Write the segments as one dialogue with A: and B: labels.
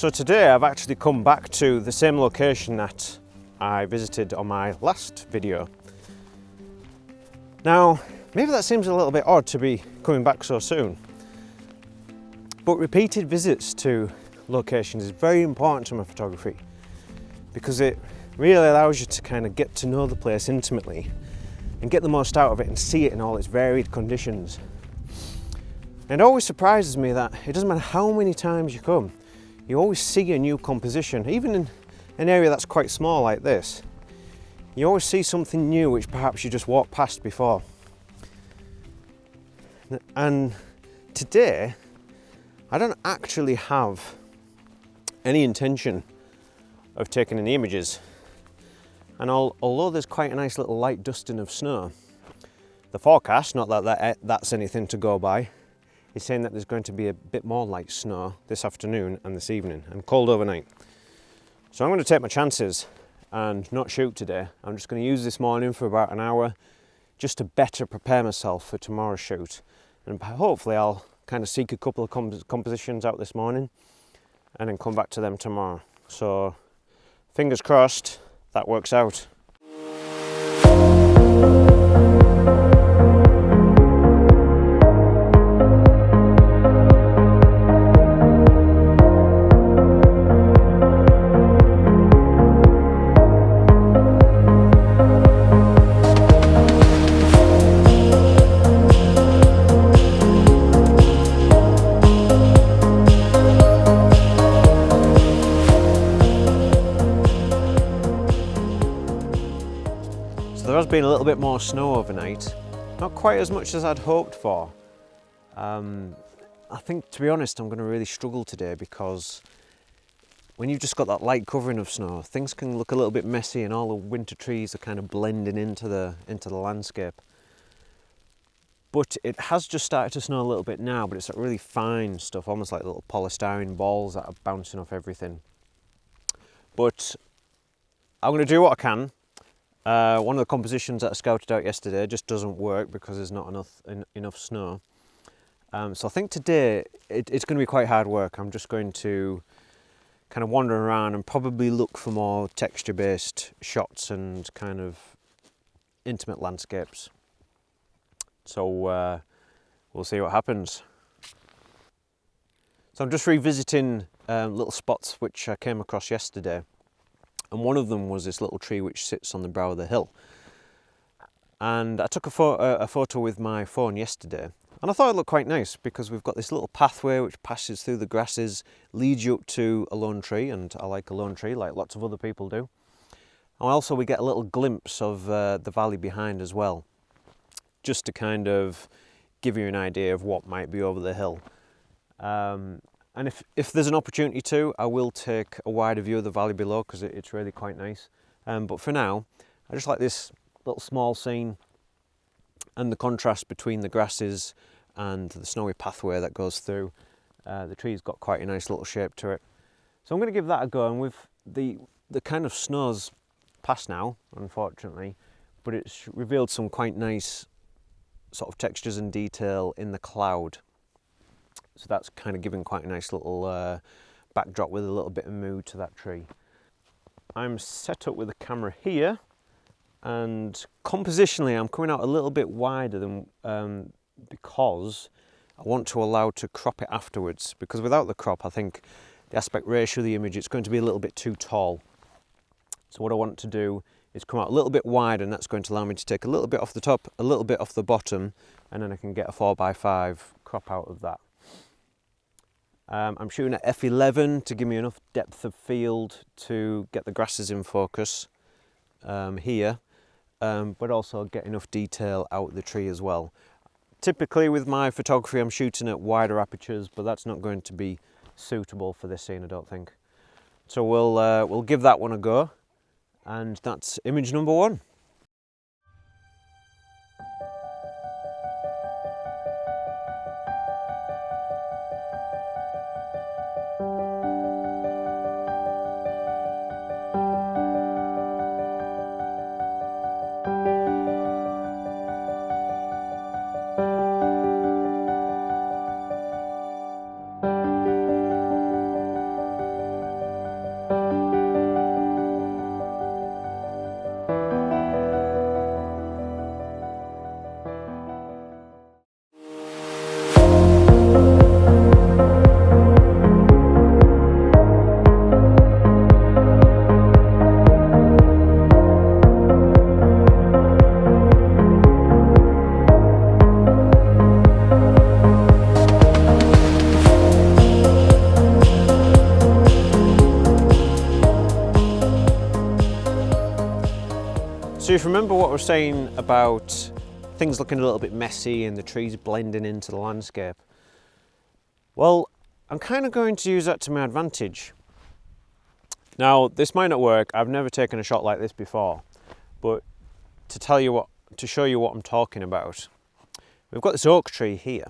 A: So today I've actually come back to the same location that I visited on my last video. Now, maybe that seems a little bit odd to be coming back so soon, but repeated visits to locations is very important to my photography because it really allows you to kind of get to know the place intimately and get the most out of it and see it in all its varied conditions. And it always surprises me that it doesn't matter how many times you come, you always see a new composition. Even in an area that's quite small like this, you always see something new which perhaps you just walked past before. And today, I don't actually have any intention of taking any images. And although there's quite a nice little light dusting of snow, the forecast, not that that's anything to go by, is saying that there's going to be a bit more light snow this afternoon and this evening, and cold overnight. So I'm going to take my chances and not shoot today. I'm just going to use this morning for about an hour just to better prepare myself for tomorrow's shoot. And hopefully I'll kind of seek a couple of compositions out this morning and then come back to them tomorrow. So fingers crossed that works out. There has been a little bit more snow overnight, not quite as much as I'd hoped for. I think, to be honest, I'm going to really struggle today because when you've just got that light covering of snow, things can look a little bit messy and all the winter trees are kind of blending into the landscape. But it has just started to snow a little bit now, but it's like really fine stuff, almost like little polystyrene balls that are bouncing off everything. But I'm going to do what I can. One of the compositions that I scouted out yesterday just doesn't work because there's not enough snow. So I think today it's going to be quite hard work. I'm just going to kind of wander around and probably look for more texture-based shots and kind of intimate landscapes. So we'll see what happens. So I'm just revisiting little spots which I came across yesterday. And one of them was this little tree which sits on the brow of the hill. And I took a photo with my phone yesterday, and I thought it looked quite nice because we've got this little pathway which passes through the grasses, leads you up to a lone tree, and I like a lone tree like lots of other people do. And also we get a little glimpse of the valley behind as well, just to kind of give you an idea of what might be over the hill. And if there's an opportunity to, I will take a wider view of the valley below because it's really quite nice. But for now, I just like this little small scene and the contrast between the grasses and the snowy pathway that goes through. The tree's got quite a nice little shape to it. So I'm going to give that a go, and with the kind of snow's past now, unfortunately, but it's revealed some quite nice sort of textures and detail in the cloud. So that's kind of giving quite a nice little backdrop with a little bit of mood to that tree. I'm set up with the camera here, and compositionally I'm coming out a little bit wider than because I want to allow to crop it afterwards, because without the crop I think the aspect ratio of the image, it's going to be a little bit too tall. So what I want to do is come out a little bit wider, and that's going to allow me to take a little bit off the top, a little bit off the bottom, and then I can get a 4x5 crop out of that. I'm shooting at f11 to give me enough depth of field to get the grasses in focus here, but also get enough detail out the tree as well. Typically with my photography I'm shooting at wider apertures, but that's not going to be suitable for this scene, I don't think. So we'll give that one a go, and that's image number 1. if you remember what I was saying about things looking a little bit messy and the trees blending into the landscape, well, I'm kind of going to use that to my advantage. Now, this might not work. I've never taken a shot like this before, but to show you what I'm talking about, we've got this oak tree here,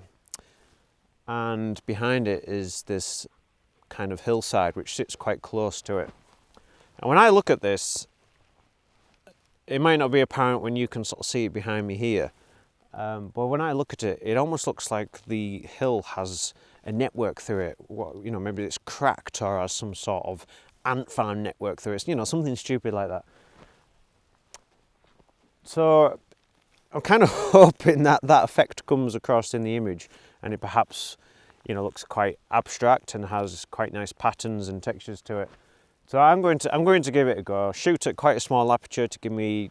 A: and behind it is this kind of hillside which sits quite close to it. And when I look at this, it might not be apparent when you can sort of see it behind me here, but when I look at it, it almost looks like the hill has a network through it. You know, maybe it's cracked or has some sort of ant farm network through it, you know, something stupid like that. So I'm kind of hoping that that effect comes across in the image, and it perhaps, you know, looks quite abstract and has quite nice patterns and textures to it. So I'm going to give it a go. Shoot at quite a small aperture to give me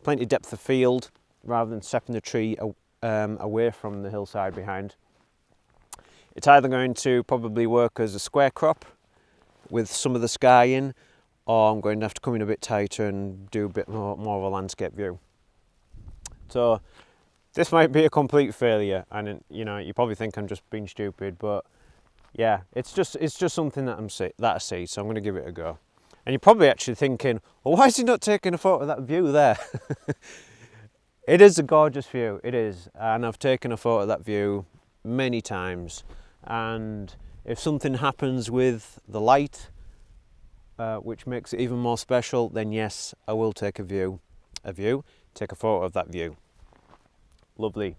A: plenty of depth of field rather than stepping the tree away from the hillside behind. It's either going to probably work as a square crop with some of the sky in, or I'm going to have to come in a bit tighter and do a bit more of a landscape view. So this might be a complete failure, and you know, you probably think I'm just being stupid, but yeah, it's just something that I see, so I'm going to give it a go. And you're probably actually thinking, well, why is he not taking a photo of that view there? It is a gorgeous view, it is, and I've taken a photo of that view many times. And if something happens with the light, which makes it even more special, then yes, I will take take a photo of that view. Lovely,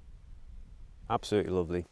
A: absolutely lovely.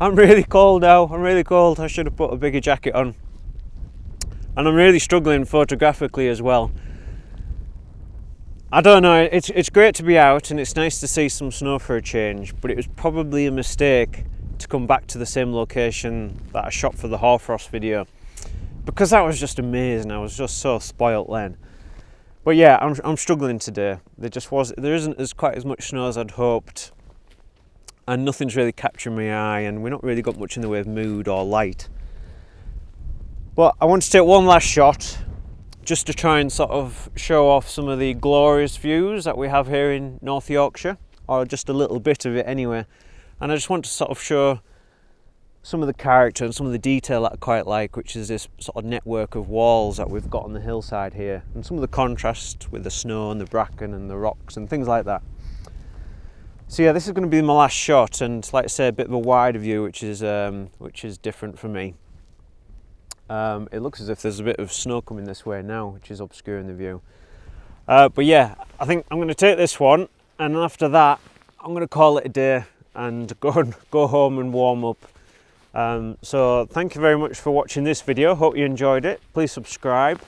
A: I'm really cold now, I'm really cold. I should have put a bigger jacket on. And I'm really struggling photographically as well. I don't know, it's great to be out and it's nice to see some snow for a change, but it was probably a mistake to come back to the same location that I shot for the hoarfrost video, because that was just amazing. I was just so spoilt then. But yeah, I'm struggling today. There isn't quite as much snow as I'd hoped, and nothing's really capturing my eye, and we're not really got much in the way of mood or light. But I want to take one last shot just to try and sort of show off some of the glorious views that we have here in North Yorkshire, or just a little bit of it anyway. And I just want to sort of show some of the character and some of the detail that I quite like, which is this sort of network of walls that we've got on the hillside here, and some of the contrast with the snow and the bracken and the rocks and things like that. So yeah, this is going to be my last shot, and like I say, a bit of a wider view, which is different for me. It looks as if there's a bit of snow coming this way now, which is obscuring the view. But yeah, I think I'm going to take this one, and after that, I'm going to call it a day and go home and warm up. So thank you very much for watching this video. Hope you enjoyed it. Please subscribe,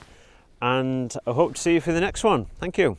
A: and I hope to see you for the next one. Thank you.